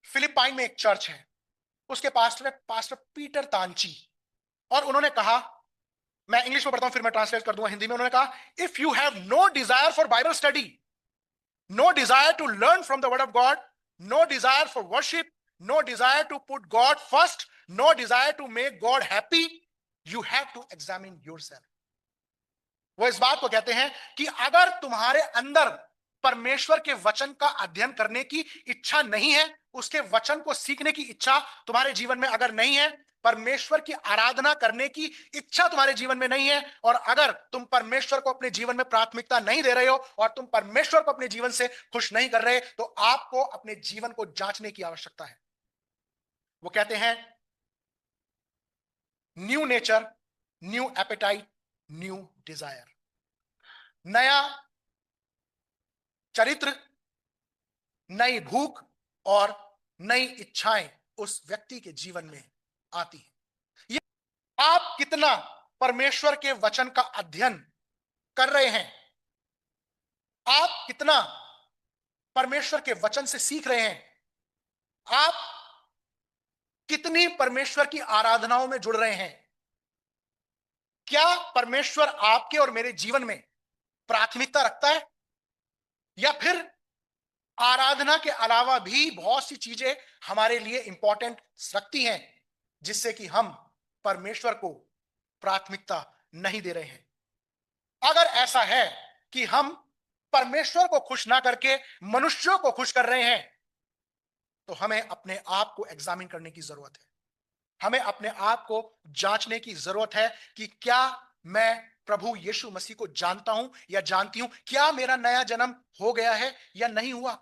Philippine में एक church है, उसके पास्टर है पास्टर पीटर तांची, और उन्होंने कहा, मैं इंग्लिश में पढ़ता हूं फिर मैं ट्रांसलेट कर दूंगा हिंदी में। उन्होंने कहा, if you have no desire for Bible study, no desire to learn from the word of God, no desire for worship, no desire to put God first, no desire to make God happy, you have to examine yourself. वो इस बात को कहते हैं कि अगर तुम्हारे अंदर परमेश्वर के वचन का अध्ययन करने की इच्छा नहीं है, उसके वचन को सीखने की इच्छा तुम्हारे जीवन में अगर नहीं है, परमेश्वर की आराधना करने की इच्छा तुम्हारे जीवन में नहीं है, और अगर तुम परमेश्वर को अपने जीवन में प्राथमिकता नहीं दे रहे हो और तुम परमेश्वर को अपने जीवन से खुश नहीं कर रहे, तो आपको अपने जीवन को जांचने की आवश्यकता है। वो कहते हैं, new nature, new appetite, new desire. नया चरित्र, नई भूख और नई इच्छाएं उस व्यक्ति के जीवन में आती हैं। ये आप कितना परमेश्वर के वचन का अध्ययन कर रहे हैं, आप कितना परमेश्वर के वचन से सीख रहे हैं, आप कितनी परमेश्वर की आराधनाओं में जुड़ रहे हैं, क्या परमेश्वर आपके और मेरे जीवन में प्राथमिकता रखता है, या फिर आराधना के अलावा भी बहुत सी चीजें हमारे लिए इंपॉर्टेंट रखती हैं जिससे कि हम परमेश्वर को प्राथमिकता नहीं दे रहे हैं। अगर ऐसा है कि हम परमेश्वर को खुश ना करके मनुष्यों को खुश कर रहे हैं, तो हमें अपने आप को एग्जामिन करने की जरूरत है। हमें अपने आप को जांचने की जरूरत है कि क्या मैं प्रभु यीशु मसीह को जानता हूं या जानती हूं, क्या मेरा नया जन्म हो गया है या नहीं हुआ।